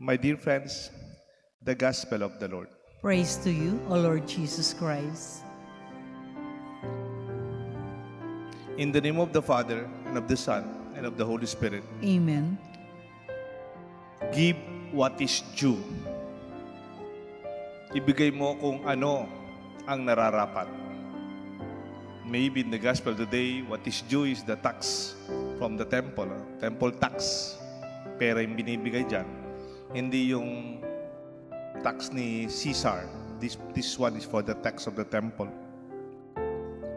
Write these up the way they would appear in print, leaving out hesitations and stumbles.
My dear friends, the Gospel of the Lord. Praise to you, O Lord Jesus Christ. In the name of the Father, and of the Son, and of the Holy Spirit. Amen. Give what is due. Ibigay mo kung ano ang nararapat. Maybe in the Gospel today, what is due is the tax from the temple. Temple tax. Pera yung binibigay dyan. Hindi yung tax ni Caesar. This one is for the tax of the temple.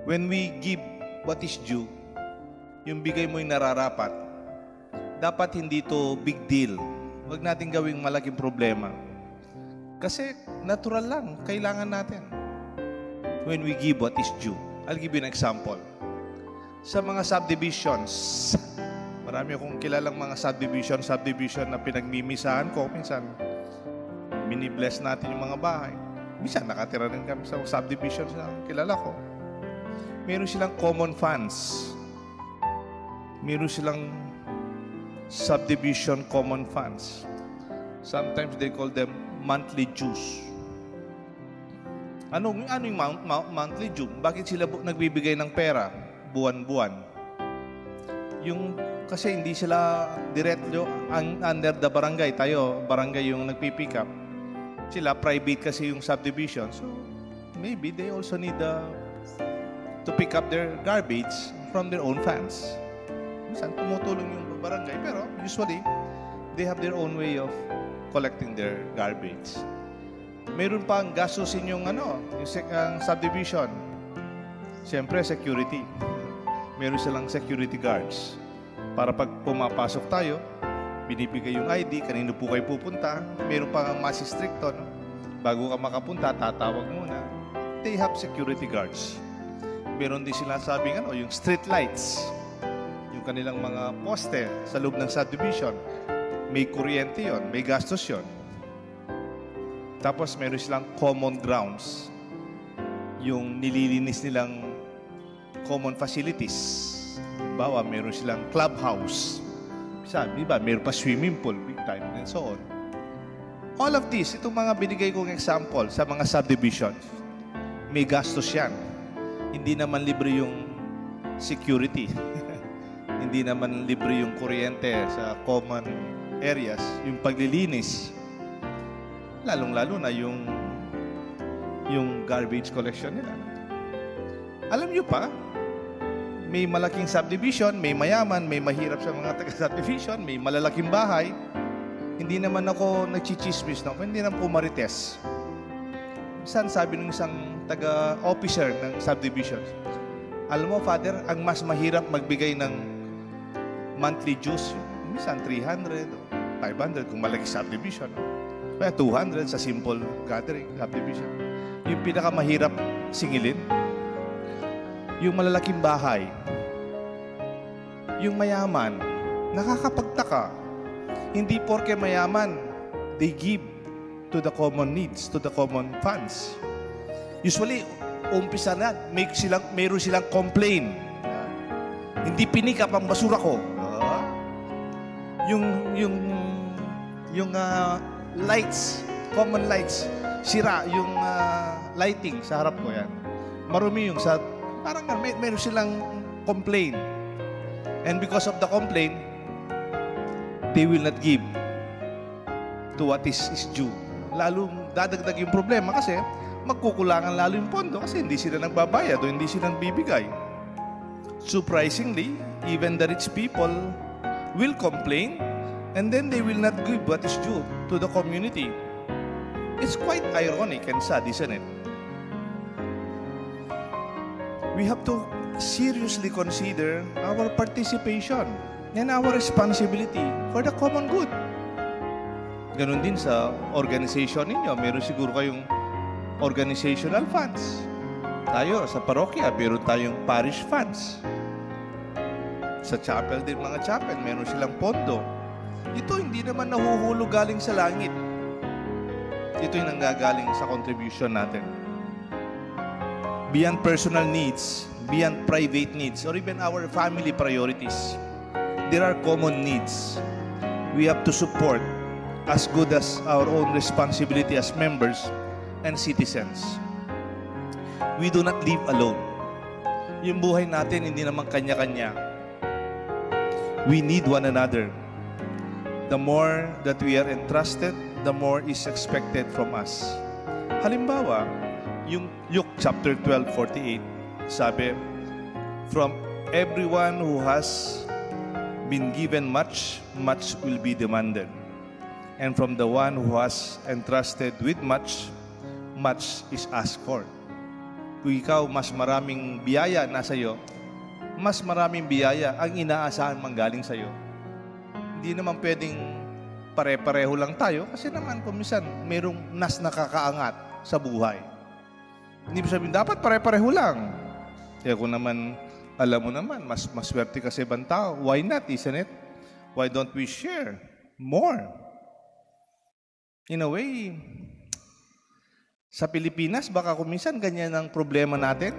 When we give what is due, yung bigay mo yung nararapat, dapat hindi to big deal. Huwag natin gawing malaking problema. Kasi natural lang, kailangan natin. When we give what is due. I'll give you an example. Sa mga subdivisions, marami akong kilalang mga subdivision na pinagmimisahan ko. Minsan, mini-bless natin yung mga bahay. Minsan, nakatira rin kami sa subdivisions na kilala ko. Meron silang common funds. Meron silang subdivision common funds. Sometimes they call them monthly dues. Ano yung monthly due? Bakit sila nagbibigay ng pera buwan-buwan? Kasi hindi sila diretso under the barangay. Tayo, barangay yung nagpipick up. Sila, private kasi yung subdivision. So, maybe they also need to pick up their garbage from their own funds. Minsan, tumutulong yung barangay. Pero, usually, they have their own way of collecting their garbage. Mayroon pa ang gastusin yung subdivision. Siyempre, security. Meron silang security guards. Para pag pumapasok tayo, binibigay yung ID, kanino po kayo pupunta. Meron pa ang mas stricto, no? Bago ka makapunta, tatawag muna. They have security guards. Meron din sila sabing yung street lights. Yung kanilang mga poste sa loob ng subdivision. May kuryente yon, may gastos yon. Tapos meron silang common grounds. Yung nililinis nilang common facilities. Halimbawa, meron silang clubhouse. Sabi ba, meron pa swimming pool, big time, and so on. All of this, itong mga binigay kong example sa mga subdivisions, may gastos yan. Hindi naman libre yung security. Hindi naman libre yung kuryente sa common areas, yung paglilinis. Lalong-lalo na yung garbage collection nila. Alam nyo pa, may malaking subdivision, may mayaman, may mahirap sa mga taga-subdivision, may malalaking bahay. Hindi naman ako nagchichismis, no? Hindi naman po marites. Minsan sabi ng isang taga-officer ng subdivision, alam mo, Father, ang mas mahirap magbigay ng monthly dues, minsan 300 o 500 kung malaki subdivision. Kaya 200 sa simple gathering, subdivision. Yung pinakamahirap singilin, yung malalaking bahay, yung mayaman, nakakapagtaka. Hindi porke mayaman, they give to the common needs, to the common funds. Usually, umpisa na, meron silang complain. Hindi pinikap ang basura ko. Yung lights, common lights, sira yung lighting sa harap ko yan. Marumi yung parang meron silang complaint. And because of the complaint, they will not give to what is due. Lalo dadagdag yung problema kasi magkukulangan lalo yung pondo kasi hindi sila nagbabayad o hindi sila nagbibigay. Surprisingly, even the rich people will complain and then they will not give what is due to the community. It's quite ironic and sad, isn't it? We have to seriously consider our participation and our responsibility for the common good. Ganon din sa organization ninyo. Meron siguro kayong organizational funds. Tayo, sa parokya, meron tayong parish funds. Sa chapel din, mga chapel, meron silang pondo. Ito hindi naman nahuhulog galing sa langit. Ito yung nanggagaling sa contribution natin. Beyond personal needs, beyond private needs, or even our family priorities, there are common needs. We have to support as good as our own responsibility as members and citizens. We do not live alone. Yung buhay natin, hindi naman kanya-kanya. We need one another. The more that we are entrusted, the more is expected from us. Halimbawa, yung Luke chapter 12:48, sabi, from everyone who has been given much, much will be demanded. And from the one who has entrusted with much, much is asked for. Kung ikaw, mas maraming biyaya nasa iyo, mas maraming biyaya ang inaasahan manggaling sa iyo. Hindi naman pwedeng pare-pareho lang tayo kasi naman kung minsan mayroong nas nakakaangat sa buhay. Hindi mo sabihin, dapat pare-pareho lang. Kaya kung naman, alam mo naman, mas maswerte kasi ibang tao. Why not, isn't it? Why don't we share more? In a way, sa Pilipinas, baka kung minsan ganyan ang problema natin.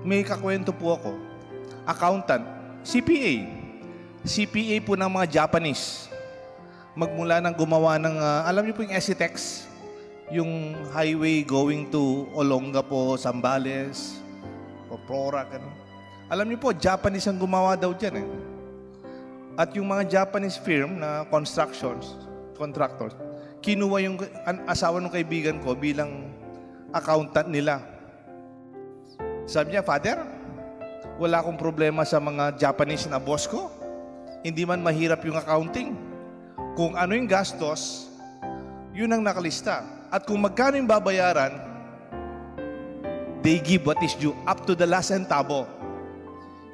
May kakwento po ako. Accountant, CPA. CPA po ng mga Japanese. Magmula ng gumawa ng, alam niyo po yung SCTEX, yung highway going to Olongapo, Zambales, o Prora, ano. Alam niyo po, Japanese ang gumawa daw dyan eh. At yung mga Japanese firm na contractors, kinuha yung asawa ng kaibigan ko bilang accountant nila. Sabi niya, Father, wala akong problema sa mga Japanese na boss ko. Hindi man mahirap yung accounting. Kung ano yung gastos, yun ang nakalista. At kung magkano yung babayaran, they give what is due up to the last centavo.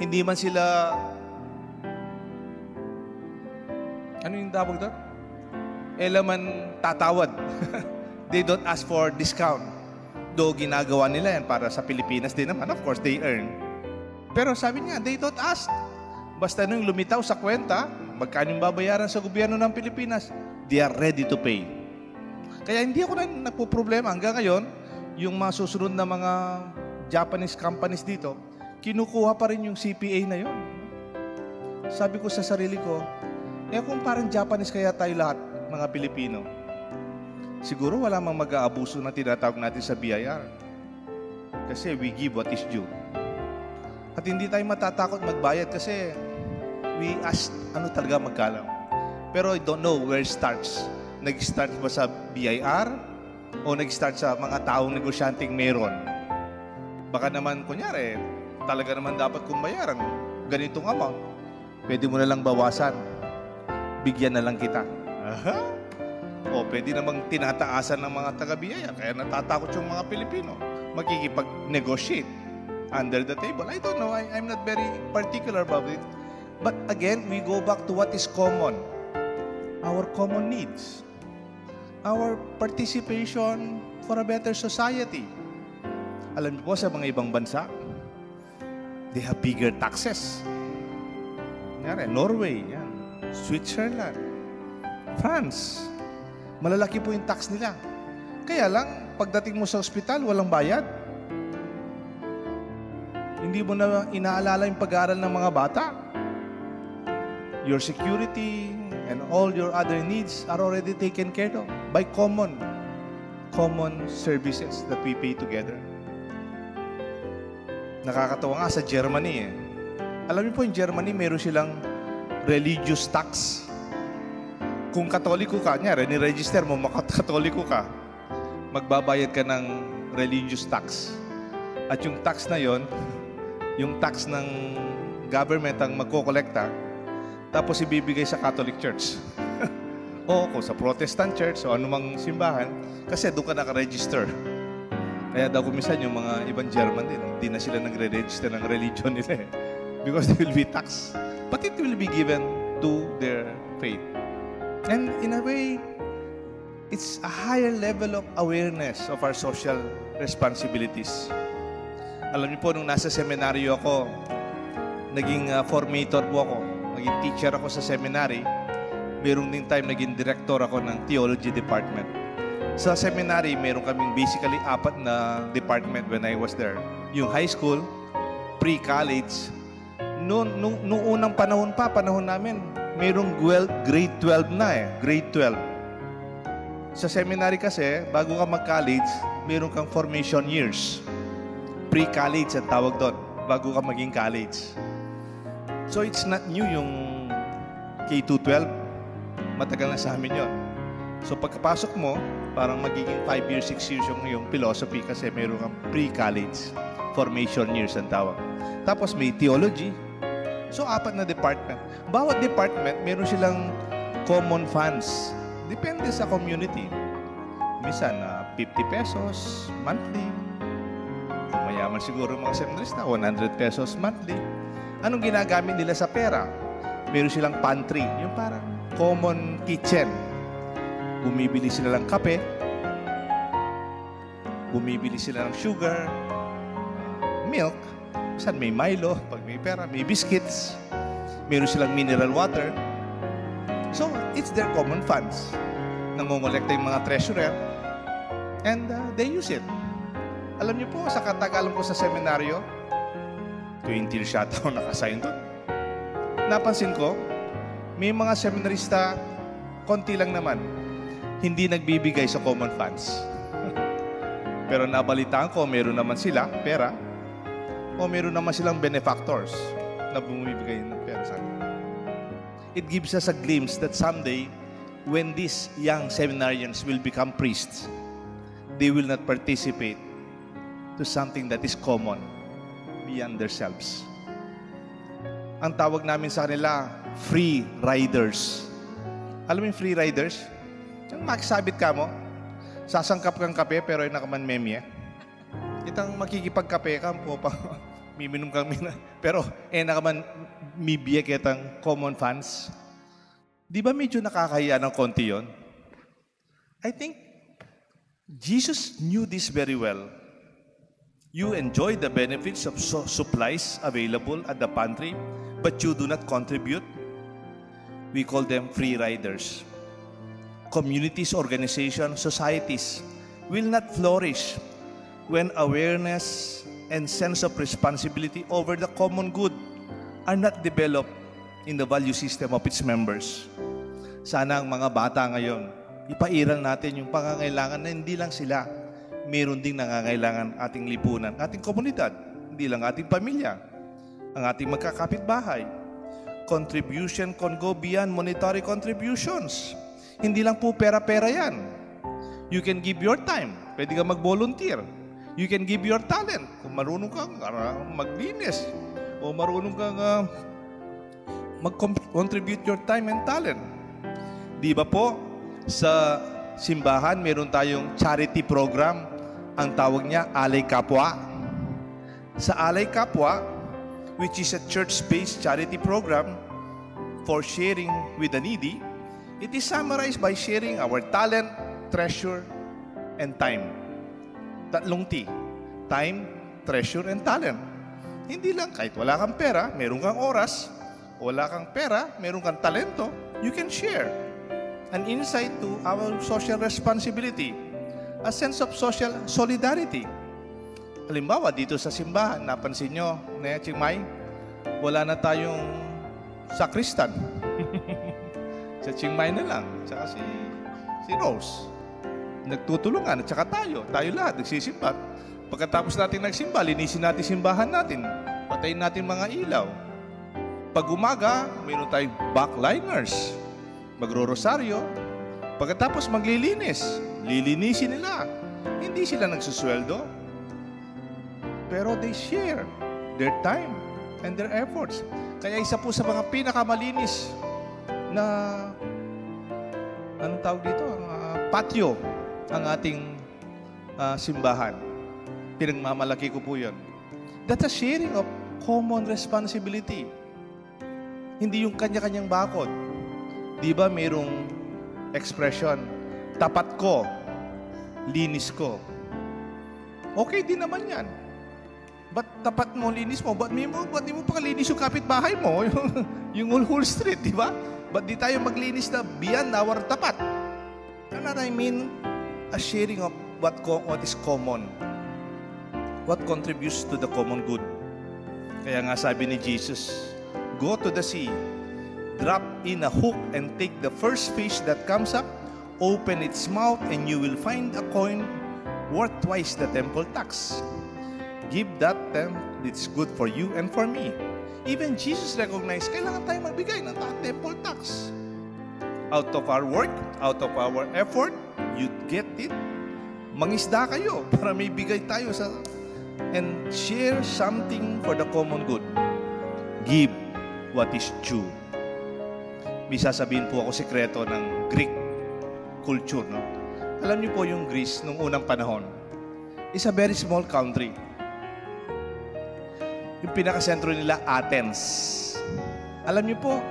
Hindi man sila, ano yung tawag doon? Elaman tatawad. They don't ask for discount. Though ginagawa nila yan para sa Pilipinas din naman. Of course, they earn. Pero sabi niya, they don't ask. Basta nung lumitaw sa kwenta, magkano yung babayaran sa gobyerno ng Pilipinas, they are ready to pay. Kaya hindi ako na nagpo-problema. Hanggang ngayon, yung mga susunod na mga Japanese companies dito, kinukuha pa rin yung CPA na yun. Sabi ko sa sarili ko, kung parang Japanese kaya tayo lahat, mga Pilipino, siguro wala mang mag-aabuso na tinatawag natin sa BIR. Kasi we give what is due. At hindi tayo matatakot magbayad kasi we ask ano talaga magkano. Pero I don't know where it starts. Nag-start ba sa BIR o nag-start sa mga taong negosyanteng meron? Baka naman, kunyari, talaga naman dapat kung bayaran ganitong amount. Pwede mo na lang bawasan. Bigyan na lang kita. Aha. O pwede namang tinataasan ng mga taga-biyaya. Kaya natatakot yung mga Pilipino. Magkikipag-negotiate under the table. I don't know. I'm not very particular about it. But again, we go back to what is common. Our common needs. Our participation for a better society. Alam niyo po sa mga ibang bansa, they have bigger taxes. Norway, yan. Switzerland, France. Malalaki po yung tax nila. Kaya lang, pagdating mo sa ospital, walang bayad. Hindi mo na inaalala yung pag-aaral ng mga bata. Your security and all your other needs are already taken care of by common services that we pay together. Nakakatawa nga sa Germany eh. Alam niyo po yung Germany, meron silang religious tax. Kung katoliko ka, ni-register mo, makatoliko ka, magbabayad ka ng religious tax. At yung tax na yon, yung tax ng government ang magkokolekta, tapos ibibigay sa Catholic Church. O kung sa Protestant Church o anumang simbahan, kasi doon ka nakaregister. Kaya daw kumisan yung mga ibang German din, hindi na sila nagre-register ng religion nila eh. Because they will be taxed. But it will be given to their faith. And in a way, it's a higher level of awareness of our social responsibilities. Alam niyo po, nung nasa seminaryo ako, naging formator po ako. Naging teacher ako sa seminary. Merong ding time naging director ako ng theology department. Sa seminary, meron kaming basically 4 na department when I was there. Yung high school, pre-college. Noong unang panahon namin, mayroong grade 12 na eh. Grade 12. Sa seminary kasi, bago ka mag-college, mayroon kang formation years. Pre-college ang tawag doon, bago ka maging college. So it's not new yung K-12. Matagal na sa amin yun. So pagkapasok mo, parang magiging 5 years, 6 years yung philosophy kasi mayroon kang pre-college. Formation years ang tawag. Tapos may theology. So 4 na department. Bawat department, meron silang common funds. Depende sa community. Minsan, 50 pesos monthly. Kung mayaman siguro mga seminarista, 100 pesos monthly. Anong ginagamit nila sa pera? Meron silang pantry, yung parang common kitchen. Bumibili sila ng kape, bumibili sila ng sugar, milk, saan may Milo, pag may pera, may biscuits, meron silang mineral water. So, it's their common funds. Nangongolekta yung mga treasurer and they use it. Alam niyo po, sa katagalan ko sa seminaryo, 20 years yata ako nakasign doon. Napansin ko, may mga seminarista, konti lang naman, hindi nagbibigay sa common funds. Pero nabalitaan ko, meron naman sila pera o meron naman silang benefactors na bumibigay ng pera sa akin. It gives us a glimpse that someday, when these young seminarians will become priests, they will not participate to something that is common beyond themselves. Ang tawag namin sa kanila, free riders. Alam mo yung free riders? Yung makisabit ka mo, sasangkap kang kape pero yung nakaman memye. Itang makikipagkape ka po pa, miminom kang pero nakaman mibiyek itang common funds. Di ba medyo nakakahiya ng konti yon? I think Jesus knew this very well. You enjoy the benefits of supplies available at the pantry, but you do not contribute. We call them free riders. Communities, organizations, societies will not flourish when awareness and sense of responsibility over the common good are not developed in the value system of its members. Sana ang mga bata ngayon, ipairal natin yung pangangailangan na hindi lang sila, meron ding nangangailangan ating lipunan, ating komunidad, hindi lang ating pamilya, ang ating magkakapitbahay. Contribution can go beyond monetary contributions. Hindi lang po pera-pera yan. You can give your time. Pwede ka mag-volunteer. You can give your talent. Kung marunong kang maglinis o marunong kang mag-contribute your time and talent. Di ba po, sa simbahan, meron tayong charity program. Ang tawag niya, Alay Kapwa. Sa Alay Kapwa, which is a church-based charity program for sharing with the needy, it is summarized by sharing our talent, treasure, and time. Tatlong T. Time, treasure, and talent. Hindi lang kahit wala kang pera, meron kang oras, wala kang pera, meron kang talento, you can share an insight to our social responsibility, a sense of social solidarity. Halimbawa, dito sa simbahan, napansin nyo, na Chiang Mai, wala na tayong sakristan. Sa Chiang Mai na lang, tsaka si Rose. Nagtutulungan, at tsaka tayo lahat, nagsisimba. Pagkatapos natin nagsimba, linisin natin simbahan natin, patayin natin mga ilaw. Pag umaga, mayroon tayong backliners, magro-rosaryo. Pagkatapos maglilinis, lilinisin nila. Hindi sila nagsusweldo, pero they share their time and their efforts. Kaya isa po sa mga pinakamalinis na anong tawag dito? Patio ang ating simbahan. Pinagmamalaki ko po yun. That's a sharing of common responsibility. Hindi yung kanya-kanyang bakod. Di ba mayroong expression, tapat ko, linis ko. Okay din naman yan. Ba't tapat mo, linis mo? Ba't di mo pakalinis yung kapitbahay mo? yung whole street, di ba? Ba't di tayo maglinis na beyond our tapat? Ano I mean? A sharing of what is common. What contributes to the common good. Kaya nga sabi ni Jesus, go to the sea, drop in a hook and take the first fish that comes up, open its mouth, and you will find a coin worth twice the temple tax. Give that them, it's good for you and for me. Even Jesus recognized, kailangan tayo magbigay ng temple tax. Out of our work, out of our effort, you get it. Mangisda kayo para may bigay tayo sa... And share something for the common good. Give what is due. May sasabihin po ako sekreto ng Greek culture. No? Alam niyo po yung Greece nung unang panahon is a very small country. Yung pinakasentro nila, Athens. Alam niyo po,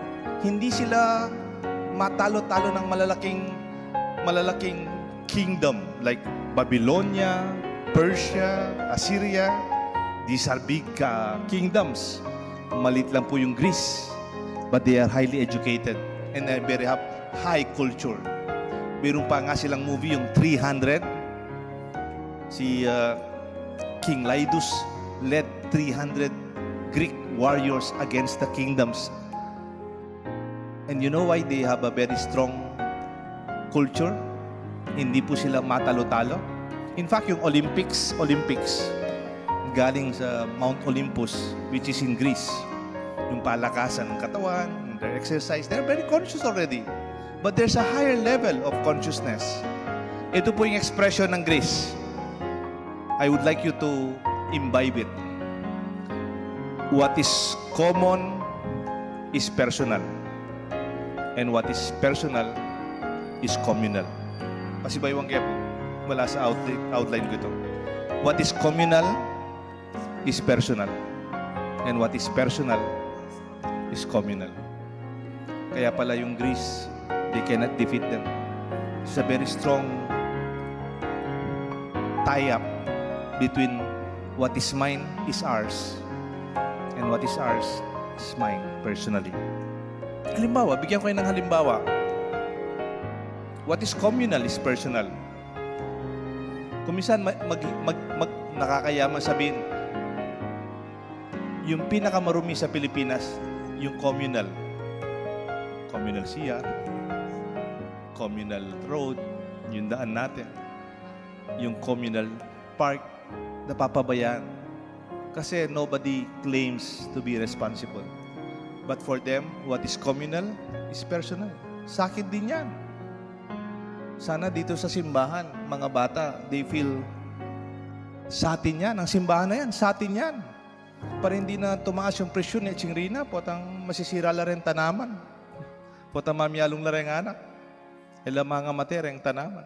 hindi sila matalo-talo ng malalaking kingdom like Babylonia, Persia, Assyria. These are big kingdoms. Malit lang po yung Greece. But they are highly educated and they very have high culture. Meron pa nga silang movie, yung 300. Si King Laidus led 300 Greek warriors against the kingdoms. And you know why they have a very strong culture? Hindi po sila matalo-talo. In fact, yung Olympics, galing sa Mount Olympus, which is in Greece. Yung palakasan ng katawan, their exercise, they're very conscious already. But there's a higher level of consciousness. Ito po yung expression ng Greece. I would like you to imbibe it. What is common is personal. And what is personal is communal. Pasibaywang kaya po. Wala sa outline ko ito. What is communal is personal. And what is personal is communal. Kaya pala yung Greece, they cannot defeat them. It's a very strong tie-up between what is mine is ours and what is ours is mine personally. Halimbawa, bigyan ko kayo ng halimbawa. What is communal is personal. Kung minsan nakakayaman sabihin, yung pinakamarumi sa Pilipinas, yung communal. Communal CR, communal road, yung daan natin. Yung communal park, napapabayaan. Kasi nobody claims to be responsible. But for them, what is communal is personal. Sa akin din yan. Sana dito sa simbahan, mga bata, they feel sa atin yan, ang simbahan na yan, sa atin yan. Para hindi na tumaas yung presyon ni Chingrina, potang masisira la rin tanaman. Potang mamyalong la rin anak. Ila mga matereng tanaman.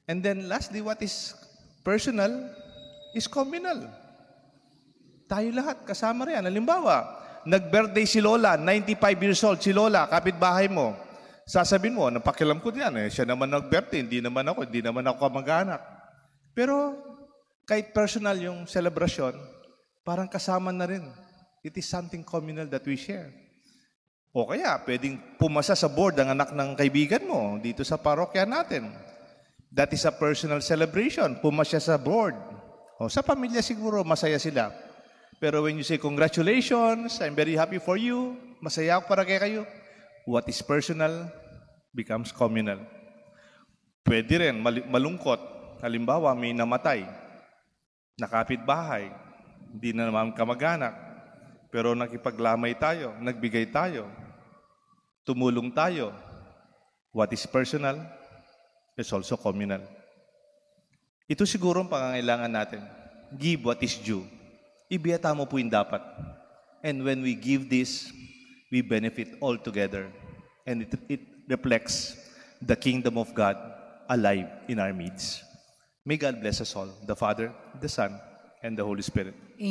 And then lastly, what is personal is communal. Tayo lahat, kasama rin. Halimbawa, nag-birthday si Lola, 95 years old, si Lola, kapitbahay mo. Sasabihin mo, napakilam ko diyan, siya naman nag-birthday, hindi naman ako kamag-anak. Pero kahit personal yung celebration, parang kasama na rin. It is something communal that we share. O kaya, pwedeng pumasa sa board ang anak ng kaibigan mo dito sa parokya natin. That is a personal celebration. Pumasya sa board. O sa pamilya siguro, masaya sila. Pero when you say, congratulations, I'm very happy for you, masaya ako para kayo, what is personal becomes communal. Pwede rin, malungkot. Halimbawa, may namatay, nakapitbahay, hindi na naman kamag-anak, pero nakipaglamay tayo, nagbigay tayo, tumulong tayo. What is personal is also communal. Ito siguro ang pangangailangan natin. Give what is due. Ibiyata mo po yung dapat. And when we give this, we benefit all together. And it reflects the kingdom of God alive in our midst. May God bless us all, the Father, the Son, and the Holy Spirit.